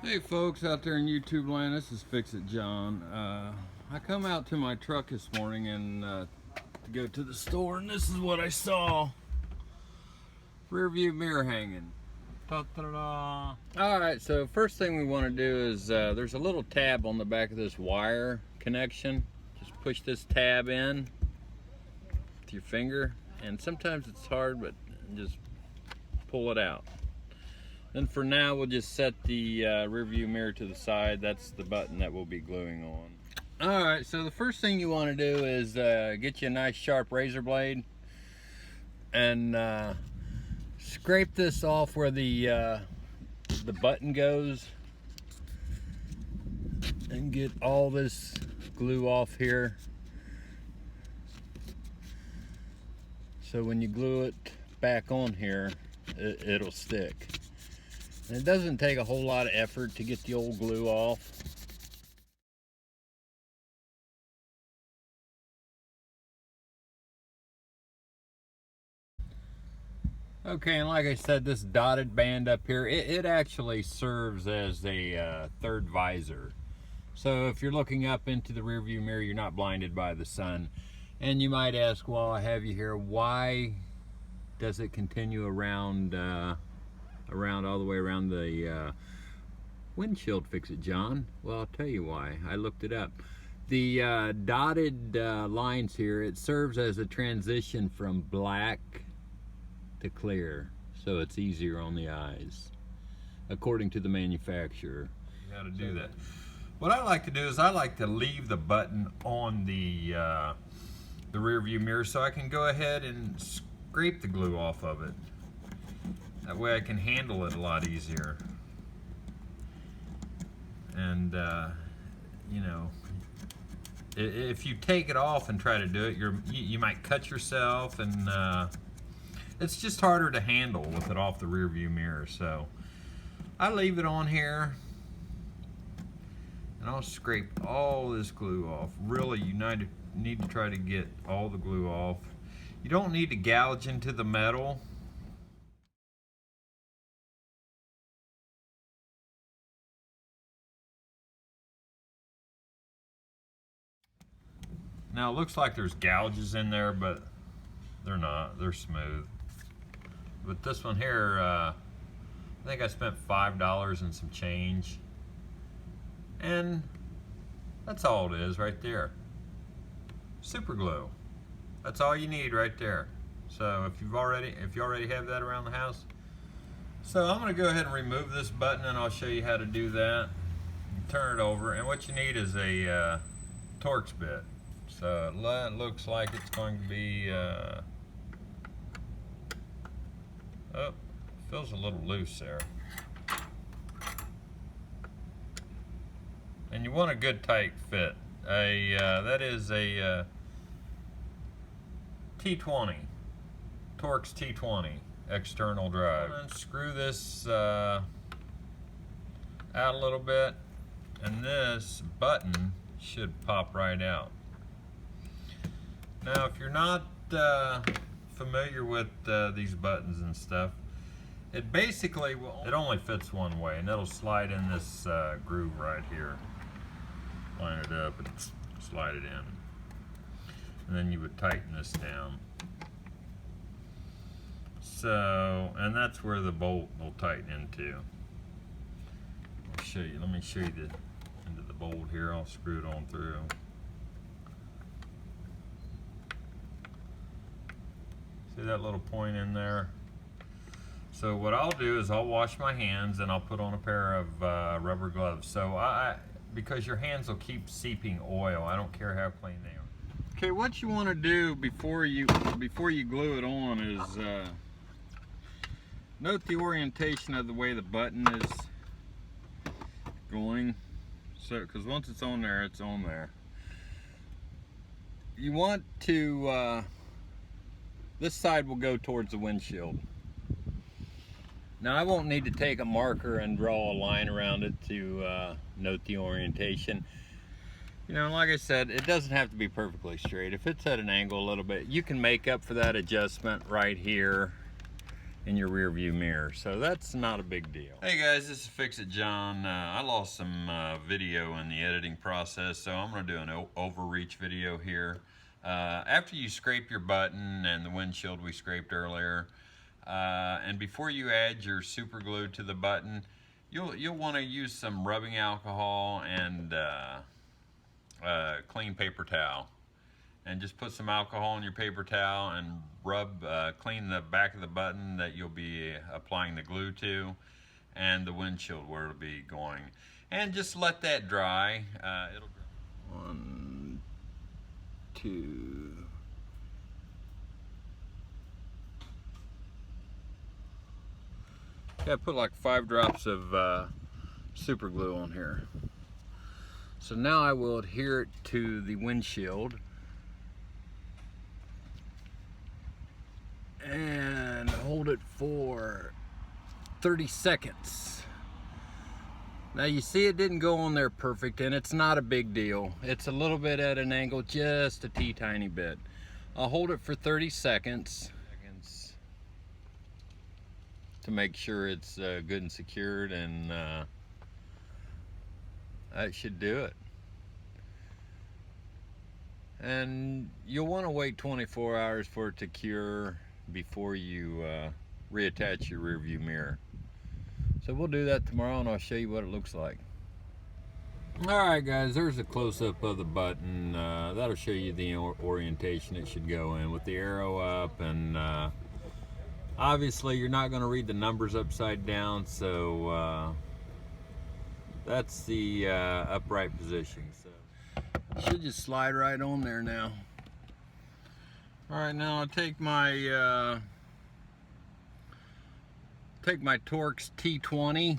Hey folks out there in YouTube land, this is Fix It John. I come out to my truck this morning and to go to the store, and this is what I saw. Rear view mirror hanging. Ta-da-da. Alright, so first thing we want to do is there's a little tab on the back of this wire connection. Just push this tab in with your finger, and sometimes it's hard, but just pull it out. Then for now, we'll just set the rear view mirror to the side. That's the button that we'll be gluing on. All right, so the first thing you want to do is get you a nice sharp razor blade and scrape this off where the button goes, and get all this glue off here. So when you glue it back on here, it'll stick. And it doesn't take a whole lot of effort to get the old glue off. Okay, and like I said, this dotted band up here, it actually serves as a third visor. So if you're looking up into the rear view mirror, you're not blinded by the sun. And you might ask, while I have you here, why does it continue around all the way around the windshield? Fix It John? Well, I'll tell you why. I looked it up. The dotted lines here, it serves as a transition from black to clear, so it's easier on the eyes, according to the manufacturer. You got to do that. What I like to do is I like to leave the button on the rear view mirror so I can go ahead and scrape the glue off of it. That way I can handle it a lot easier. And you know, if you take it off and try to do it, you might cut yourself, and it's just harder to handle with it off the rear view mirror. So I leave it on here, and I'll scrape all this glue off. Really, you need to try to get all the glue off. You don't need to gouge into the metal. Now it looks like there's gouges in there, but they're not. They're smooth. But this one here, I think I spent $5 and some change. And that's all it is right there. Super glue. That's all you need right there. So if you already have that around the house. So I'm going to go ahead and remove this button, and I'll show you how to do that. You turn it over, and what you need is a Torx bit. So it looks like it's going to be, oh, feels a little loose there. And you want a good tight fit. That is a T20, Torx T20 external drive. Unscrew this out a little bit, and this button should pop right out. Now, if you're not familiar with these buttons and stuff, it basically it only fits one way, and it'll slide in this groove right here. Line it up and slide it in, and then you would tighten this down. So, and that's where the bolt will tighten into. I'll show you. Let me show you into the bolt here. I'll screw it on through. See that little point in there? So what I'll do is I'll wash my hands, and I'll put on a pair of rubber gloves. So because your hands will keep seeping oil, I don't care how clean they are. Okay, what you want to do before you glue it on is note the orientation of the way the button is going. So, because once it's on there, it's on there. You want to this side will go towards the windshield. Now I won't need to take a marker and draw a line around it to note the orientation. You know, like I said, it doesn't have to be perfectly straight. If it's at an angle a little bit, you can make up for that adjustment right here in your rear view mirror. So that's not a big deal. Hey guys, this is Fix It John. I lost some video in the editing process, so I'm going to do an overreach video here. After you scrape your button and the windshield we scraped earlier, and before you add your super glue to the button, you'll want to use some rubbing alcohol and clean paper towel. And just put some alcohol in your paper towel and rub, clean the back of the button that you'll be applying the glue to, and the windshield where it'll be going. And just let that dry. It'll dry. 1, 2. Yeah, I put like 5 drops of super glue on here. So now I will adhere it to the windshield. And hold it for 30 seconds. Now you see it didn't go on there perfect, and it's not a big deal. It's a little bit at an angle, just a teeny bit. I'll hold it for 30 seconds to make sure it's good and secured, and that should do it. And you'll want to wait 24 hours for it to cure before you reattach your rear view mirror. So we'll do that tomorrow, and I'll show you what it looks like. Alright guys, there's a close-up of the button. That'll show you the orientation it should go in with the arrow up, and obviously you're not going to read the numbers upside down, so that's the upright position. So it should just slide right on there now. Alright, now I'll take my Torx T20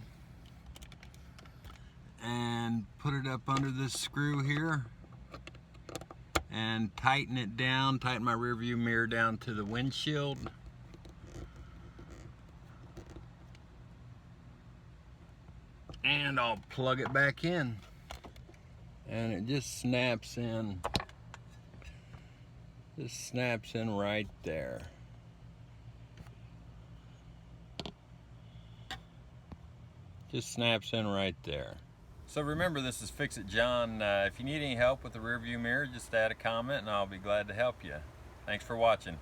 and put it up under this screw here and tighten it down, tighten my rear view mirror down to the windshield. And I'll plug it back in, and it just snaps in. Just snaps in right there. Just snaps in right there. So remember, this is Fix It John. If you need any help with the rear view mirror, just add a comment and I'll be glad to help you. Thanks for watching.